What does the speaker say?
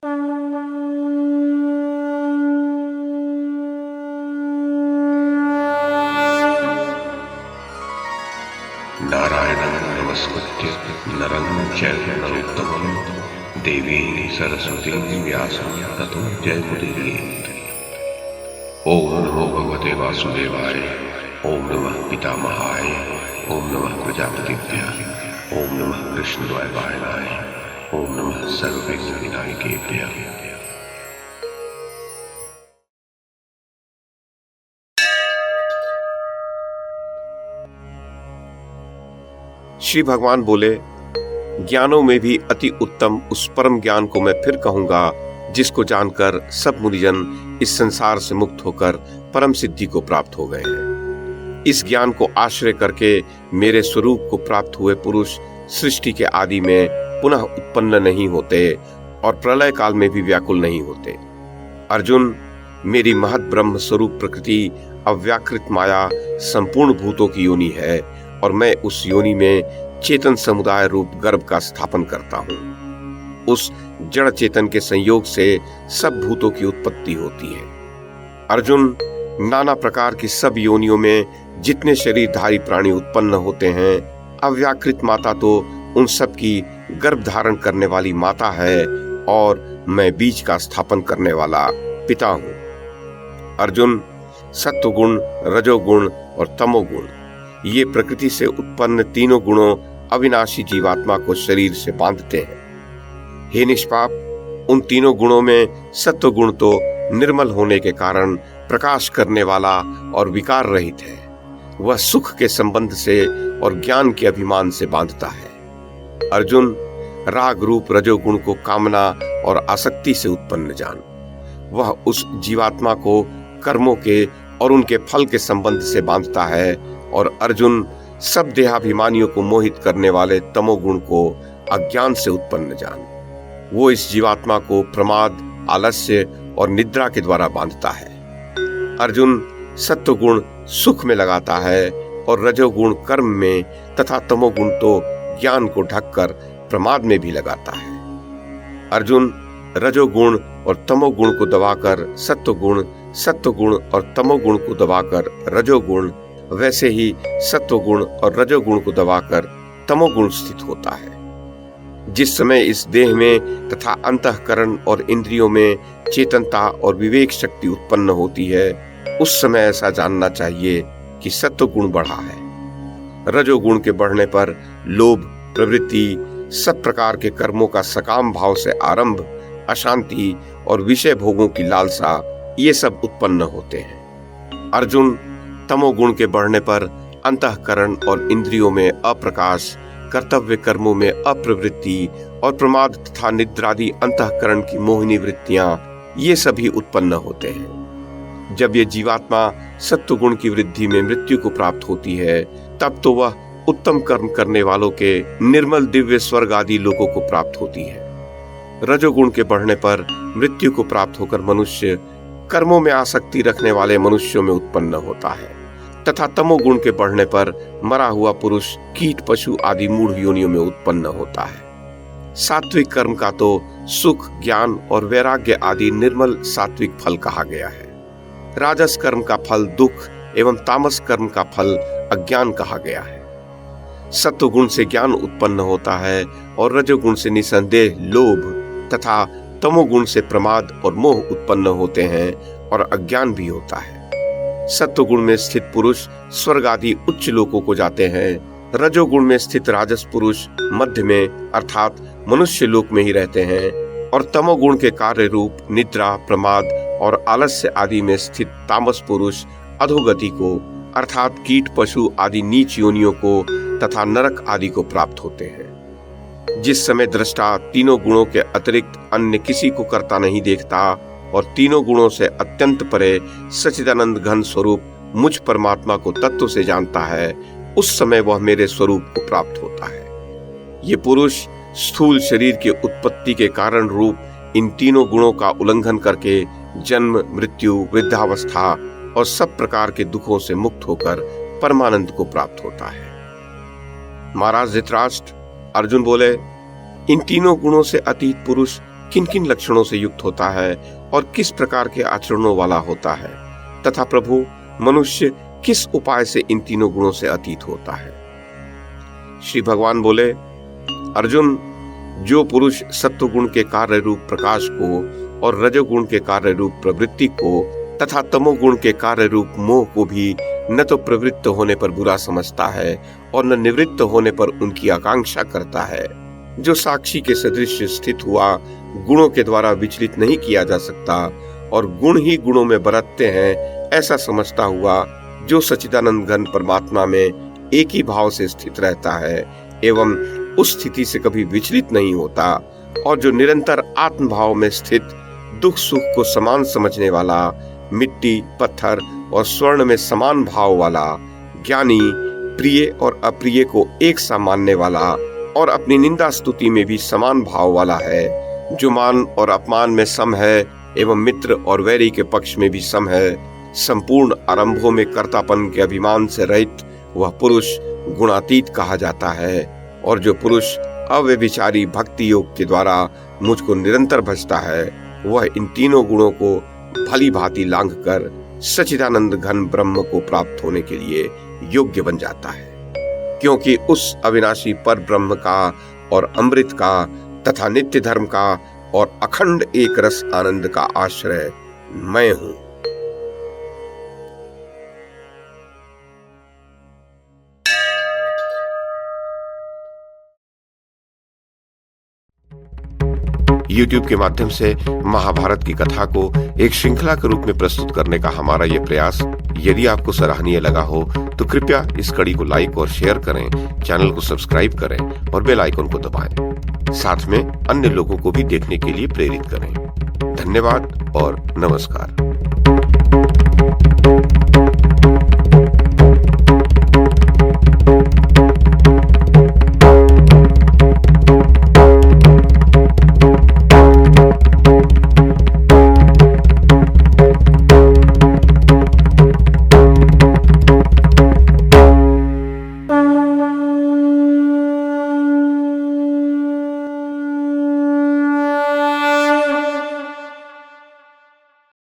नारायणं नमस्कृत्य नरं चैव नरोत्तमं देवीं सरस्वतीं व्यासं ततो जयमुदीरयेत्। ओम नमो भगवते वासुदेवाय, ओम नमः पितामहाय, ओम नमः प्रजापतिभ्यः, ओम नमः कृष्णद्वैपायनाय, ओम नमः सर्वविघ्नविनायकेभ्यः। श्री भगवान बोले, ज्ञानों में भी अति उत्तम उस परम ज्ञान को मैं फिर कहूंगा जिसको जानकर सब मुनिजन इस संसार से मुक्त होकर परम सिद्धि को प्राप्त हो गए हैं। इस ज्ञान को आश्रय करके मेरे स्वरूप को प्राप्त हुए पुरुष सृष्टि के आदि में पुनः उत्पन्न नहीं होते और प्रलय काल में भी व्याकुल नहीं होते। अर्जुन, मेरी महत ब्रह्म स्वरूप प्रकृति अव्याकृत माया संपूर्ण भूतों की योनि है और मैं उस योनि में चेतन समुदाय रूप गर्भ का स्थापन करता हूँ। उस जड़ चेतन के संयोग से सब भूतों की उत्पत्ति होती है। अर्जुन, नाना प्रकार की सब योनियों में जितने शरीरधारी प्राणी उत्पन्न होते हैं, अव्याकृत माता तो उन सब की गर्भ धारण करने वाली माता है और मैं बीज का स्थापन करने वाला पिता हूँ। अर्जुन, सत्वगुण, रजोगुण और तमोगुण ये प्रकृति से उत्पन्न तीनों गुणों अविनाशी जीवात्मा को शरीर से बांधते हैं। हे निष्पाप, उन तीनों गुणों में सत्व गुण तो निर्मल होने के कारण प्रकाश करने वाला और विकार रहित है। वह सुख के संबंध से और ज्ञान के अभिमान से बांधता है। अर्जुन, राग रूप रजोगुण को कामना और आसक्ति से उत्पन्न जान। वह उस जीवात्मा को कर्मों के और उनके फल के संबंध से बांधता है। और अर्जुन, सब देहाभिमानियों को मोहित करने वाले तमोगुण को अज्ञान से उत्पन्न जान। वो इस जीवात्मा को प्रमाद, आलस्य और निद्रा के द्वारा बांधता है। अर्जुन, सत्वगुण सुख में लगाता है और रजोगुण कर्म में तथा तमोगुण तो ज्ञान को ढककर प्रमाद में भी लगाता है। अर्जुन, रजोगुण और तमोगुण को दबाकर सत्वगुण, सत्वगुण और तमोगुण को दबाकर रजोगुण, वैसे ही सत्वगुण और रजोगुण को दबाकर तमोगुण स्थित होता है। जिस समय इस देह में तथा अंतःकरण और इंद्रियों में चेतनता और विवेक शक्ति उत्पन्न होती है, उस समय ऐसा जानना चाहिए कि सत्वगुण बढ़ा है। रजोगुण के बढ़ने पर लोभ, प्रवृत्ति, सब प्रकार के कर्मों का सकाम भाव से आरंभ, अशांति और विषय भोगों की लालसा, ये सब उत्पन्न होते हैं। अर्जुन, तमोगुण के बढ़ने पर अंतःकरण और इंद्रियों में अप्रकाश, कर्तव्य कर्मों में अप्रवृत्ति और प्रमाद तथा निद्रादि अंतःकरण की मोहिनी वृत्तियां, ये सभी उत्पन्न होते हैं। जब ये जीवात्मा सत्वगुण की वृद्धि में मृत्यु को प्राप्त होती है, तब तो वह उत्तम कर्म करने वालों के निर्मल दिव्य स्वर्ग आदि लोकों को प्राप्त होती है। रजोगुण के बढ़ने पर मृत्यु को प्राप्त होकर मनुष्य कर्मों में आसक्ति रखने वाले मनुष्यों में उत्पन्न होता है तथा तमोगुण के बढ़ने पर मरा हुआ पुरुष कीट, पशु आदि मूढ़ योनियों में उत्पन्न होता है। सात्विक कर्म का तो सुख, ज्ञान और वैराग्य आदि निर्मल सात्विक फल कहा गया है। राजस कर्म का फल दुख एवं तामस कर्म का फल अज्ञान कहा गया है। सत्वगुण से ज्ञान उत्पन्न होता है और रजोगुण से निसंदेह लोभ तथा तमोगुण से प्रमाद और मोह उत्पन्न होते हैं और अज्ञान भी होता है। सत्वगुण में स्थित पुरुष स्वर्ग आदि उच्च लोकों को जाते हैं। रजोगुण में स्थित राजस पुरुष मध्य में अर्थात मनुष्य लोक में ही रहते हैं और तमोगुण के कार्य रूप निद्रा, प्रमाद और आलस्य आदि में स्थित तामस पुरुष अधोगति को अर्थात कीट, पशु आदि नीच योनियों को तथा नरक आदि को प्राप्त होते हैं। जिस समय दृष्टा तीनों गुणों के अतिरिक्त अन्य किसी को करता नहीं देखता और तीनों गुणों से अत्यंत परे सच्चिदानंद घन स्वरूप मुझ परमात्मा को तत्व से जानता है, उस समय वह मेरे स्वरूप को प्राप्त होता है। ये पुरुष स्थूल शरीर के उत्पत्ति के कारण रूप इन तीनों गुणों का उल्लंघन करके जन्म, मृत्यु, वृद्धावस्था और सब प्रकार के दुखों से मुक्त होकर परमानंद को प्राप्त होता है। महाराज धृतराष्ट्र, अर्जुन बोले, इन तीनों गुणों से अतीत पुरुष किन किन लक्षणों से युक्त होता है और किस प्रकार के आचरणों वाला होता है, तथा प्रभु मनुष्य किस उपाय से इन तीनों गुणों से अतीत होता है। श्री भगवान बोले, अर्जुन, जो पुरुष सत्वगुण के कार्य रूप प्रकाश को और रजोगुण के कार्य रूप प्रवृत्ति को तथा तमोगुण के कार्य रूप मोह को भी न तो प्रवृत्त होने पर बुरा समझता है और न निवृत्त होने पर उनकी आकांक्षा करता है, जो साक्षी के सदृश स्थित हुआ गुणों के द्वारा विचलित नहीं किया जा सकता और गुण ही गुणों में बरतते हैं, ऐसा समझता हुआ जो सच्चिदानंद घन परमात्मा में एक ही भाव से स्थित रहता है एवं उस स्थिति से कभी विचलित नहीं होता, और जो निरंतर आत्म भाव में स्थित दुख सुख को समान समझने वाला, मिट्टी पत्थर और स्वर्ण में समान भाव वाला, ज्ञानी, प्रिय और अप्रिय को एक सा मानने वाला और अपनी निंदा स्तुति में भी समान भाव वाला है, जो मान और अपमान में सम है एवं मित्र और वैरी के पक्ष में भी सम है, संपूर्ण आरंभों में कर्तापन के अभिमान से रहित वह पुरुष गुणातीत कहा जाता है। और जो पुरुष अव्यभिचारी भक्ति योग के द्वारा मुझको निरंतर भजता है, वह इन तीनों गुणों को भली भांति लांघ कर सच्चिदानंद घन ब्रह्म को प्राप्त होने के लिए योग्य बन जाता है, क्योंकि उस अविनाशी पर ब्रह्म का और अमृत का तथा नित्य धर्म का और अखंड एक रस आनंद का आश्रय मैं हूं। YouTube के माध्यम से महाभारत की कथा को एक श्रृंखला के रूप में प्रस्तुत करने का हमारा ये प्रयास यदि आपको सराहनीय लगा हो तो कृपया इस कड़ी को लाइक और शेयर करें, चैनल को सब्सक्राइब करें और बेल आइकन को दबाएं। साथ में अन्य लोगों को भी देखने के लिए प्रेरित करें। धन्यवाद और नमस्कार।